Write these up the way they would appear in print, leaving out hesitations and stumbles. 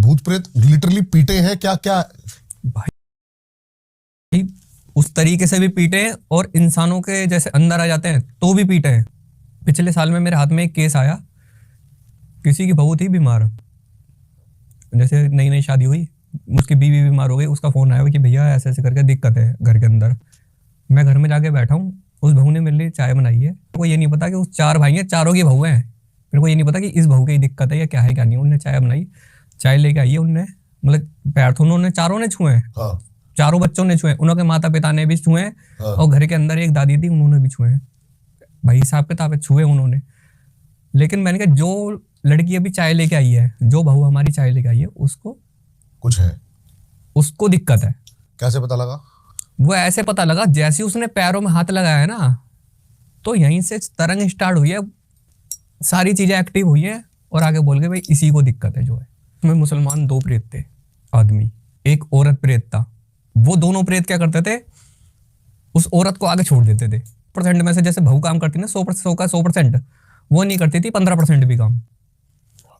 भूत प्रेत लिटरली पीटे हैं क्या क्या? भाई उस तरीके से भी पीटे हैं और इंसानों के जैसे अंदर आ जाते हैं तो भी पीटे हैं। पिछले साल में मेरे हाथ में एक केस आया, किसी की बहू थी बीमार, जैसे नई नई शादी हुई, उसकी बीवी बीमार हो गई, उसका फोन आया कि भैया ऐसे ऐसे करके दिक्कत है घर के अंदर। मैं घर में जाके बैठा हूँ, उस बहू ने मेरे लिए चाय बनाई है। मेरे को ये नहीं पता कि उस 4 भाई हैं, चारों की बहू हैं। मेरे को ये नहीं पता कि इस बहू की दिक्कत है या क्या है क्या नहीं। उन्होंने चाय बनाई, चाय लेके आई है उनने, मतलब पैर तो उन्होंने चारों ने छुए हैं, हाँ। चारों बच्चों ने छुए, उनके माता पिता ने भी छुए, हाँ। और घर के अंदर एक दादी थी उन्होंने भी छुए। भाई हिसाब किताब छुए उन्होंने। लेकिन मैंने कहा जो लड़की अभी चाय लेके आई है, जो बहू हमारी चाय लेके आई है, उसको कुछ है, उसको दिक्कत है। कैसे पता लगा? वो ऐसे पता लगा जैसे उसने पैरों में हाथ लगाया है ना, तो यहीं से तरंग स्टार्ट हुई है, सारी चीजें एक्टिव हुई है और आगे बोल के भाई इसी को दिक्कत है जो है। उसमें मुसलमान 2 प्रेत थे आदमी, एक औरत प्रेत था। वो दोनों प्रेत क्या करते थे, उस औरत को आगे छोड़ देते थे। परसेंट में से जैसे बहू काम करती ना 100%, वो नहीं करती थी 15% भी काम।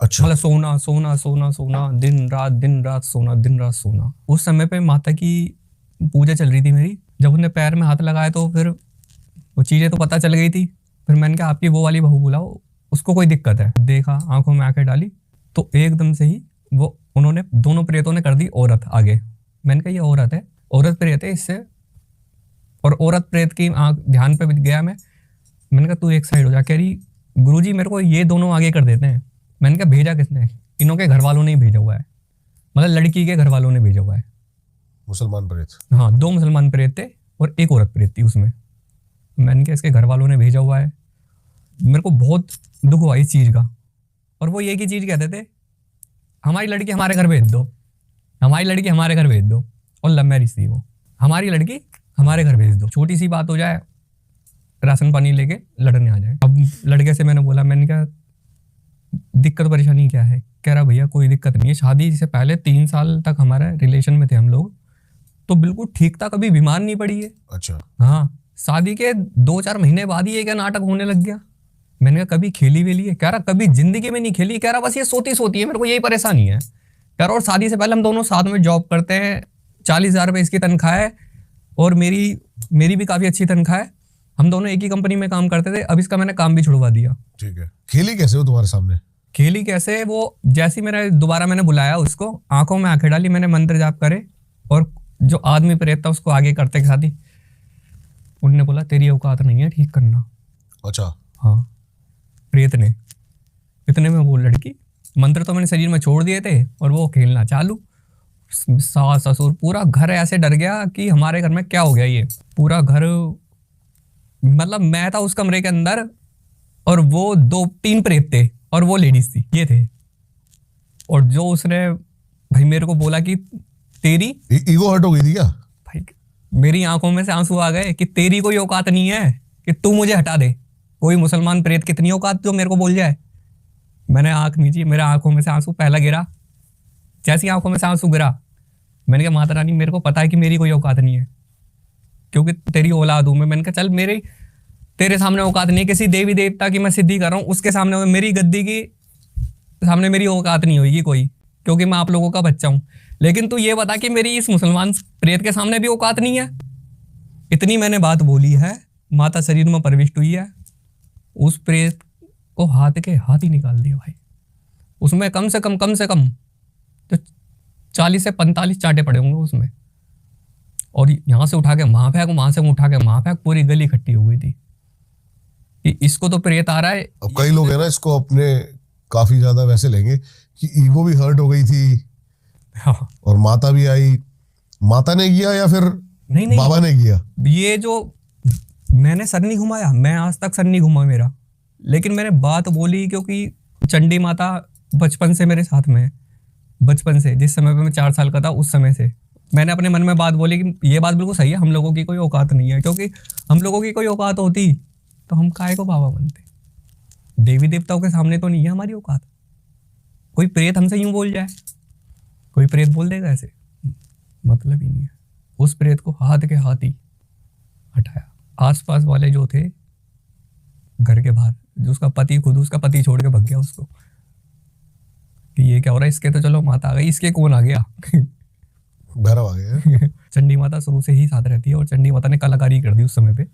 अच्छा। मतलब सोना सोना सोना सोना, दिन रात सोना, दिन रात सोना। उस समय पे माता की पूजा चल रही थी मेरी, जब उन्हें पैर में हाथ लगाया तो फिर वो चीजें तो पता चल गई थी। फिर मैंने कहा आपकी वो वाली बहू बुलाओ, उसको कोई दिक्कत है। देखा, आंखों में आंखें डाली तो एकदम से ही वो उन्होंने दोनों प्रेतों ने कर दी औरत आगे। मैंने कहा ये औरत है, औरत प्रेत है इससे, और औरत प्रेत की आंख ध्यान पे गया मैंने कहा तू एक साइड हो जा। कह रही गुरुजी मेरे को ये दोनों आगे कर देते हैं। मैंने कहा भेजा किसने? इनों के घर वालों ने ही भेजा हुआ है, मतलब लड़की के घर वालों ने भेजा हुआ है। मुसलमान प्रेत? हाँ, 2 मुसलमान प्रेत थे और एक औरत प्रेत थी उसमें। मैंने कहा इसके घर वालों ने भेजा हुआ है। मेरे को बहुत दुख हुआ इस चीज का। और वो एक ही चीज कहते थे, हमारी लड़की हमारे घर भेज दो, हमारी लड़की हमारे घर भेज दो। और लव मैरिज थी वो, हमारी लड़की हमारे घर भेज दो, छोटी सी बात हो जाए राशन पानी लेके लड़ने आ जाए। अब लड़के से मैंने बोला, मैंने कहा दिक्कत परेशानी क्या है? कह रहा भैया कोई दिक्कत नहीं है, शादी से पहले 3 साल तक हमारे रिलेशन में थे हम लोग, तो बिल्कुल ठीक था, कभी बीमार नहीं पड़ी है। अच्छा। हाँ, शादी के 2-4 महीने बाद ही ये क्या नाटक होने लग गया। मैंने कहा कभी खेली वेली है? कह रहा कभी जिंदगी में नहीं खेली। कह रहा बस ये सोती सोती है, मेरे को यही परेशानी है। कह रहा और शादी से पहले हम दोनों साथ में जॉब करते हैं, 40,000 रुपये इसकी तनख्वाह है और मेरी भी काफी अच्छी तनख्वाह है। हम दोनों एक ही कंपनी में काम करते थे, अब इसका मैंने काम भी छुड़वा दिया। ठीक है। खेली कैसे वो तुम्हारे सामने? खेली कैसे, वो जैसे ही दोबारा मैंने बुलाया उसको, आंखों में आंखें डाली, मैंने मंत्र जाप करे और जो आदमी प्रेत था उसको आगे करते के साथ ही उन्होंने बोला तेरी औकात नहीं है ठीक करना। अच्छा। हाँ, प्रेत ने। इतने में वो लड़की, मंत्र तो मैंने शरीर में छोड़ दिए थे और वो खेलना चालू। सास ससुर पूरा घर ऐसे डर गया कि हमारे घर में क्या हो गया। ये पूरा घर, मतलब मैं था उस कमरे के अंदर और वो 2-3 प्रेत थे और वो लेडीज थी, ये थे। और जो उसने भाई मेरे को बोला कि तेरी ईगो हर्ट हो गई थी क्या? भाई मेरी आंखों में से आंसू आ गए कि तेरी कोई औकात नहीं है कि तू मुझे हटा दे। कोई मुसलमान प्रेत कितनी औकात जो मेरे को बोल जाए। मैंने आंख नीची, मेरे आंखों में से आंसू पहला गिरा। जैसी आंखों में से आंसू गिरा, मैंने कहा माता रानी मेरे को पता है कि मेरी कोई औकात नहीं है, क्योंकि तेरी औलाद हूं मैं। मैंने कहा चल मेरी तेरे सामने औकात नहीं है, किसी देवी देवता की मैं सिद्धि कर रहा हूँ उसके सामने, मेरी गद्दी की सामने मेरी औकात नहीं होगी कोई, क्योंकि मैं आप लोगों का बच्चा हूँ। लेकिन तू ये बता कि मेरी इस मुसलमान प्रेत के सामने भी औकात नहीं है। इतनी मैंने बात बोली है, माता शरीर में प्रविष्ट हुई है, उस प्रेत को हाथ के हाथ ही निकाल दिया भाई। उसमें कम से कम तो 40 से 45 चांटे पड़े होंगे उसमें। और यहाँ से उठा के वहां फेंक, वहां से उठा के वहां फेंक, पूरी गली इकट्ठी हो गई थी कि इसको तो प्रेत आ रहा है। अब कई लोग है ना इसको अपने काफी ज्यादा वैसे लेंगे कि ईगो भी हर्ट हो गई थी। हाँ। और माता भी आई। माता ने किया या फिर नहीं बाबा ने किया? ये जो मैंने सर नहीं घुमाया, मैं आज तक सर नहीं घुमा मेरा, लेकिन मैंने बात बोली क्योंकि चंडी माता बचपन से मेरे साथ में है। बचपन से, जिस समय पे मैं 4 साल का था उस समय से मैंने अपने मन में बात बोली कि ये बात बिल्कुल सही है, हम लोगों की कोई औकात नहीं है। क्योंकि हम लोगों की कोई औकात होती तो हम काहे को बाबा बनते। देवी देवताओं के सामने तो नहीं है हमारी औकात। कोई प्रेत हमसे यूं बोल जाए, कोई प्रेत बोल देगा ऐसे, मतलब ही नहीं है। उस प्रेत को हाथ के हाथ ही हटाया। आसपास वाले जो थे घर के बाहर, जो उसका पति, खुद उसका पति छोड़ के भग गया उसको, कि ये क्या हो रहा है, इसके तो चलो माता आ गई, इसके कौन आ गया। भैरव आ गया। चंडी माता शुरू से ही साथ रहती है और चंडी माता ने कलाकारी कर दी उस समय पे।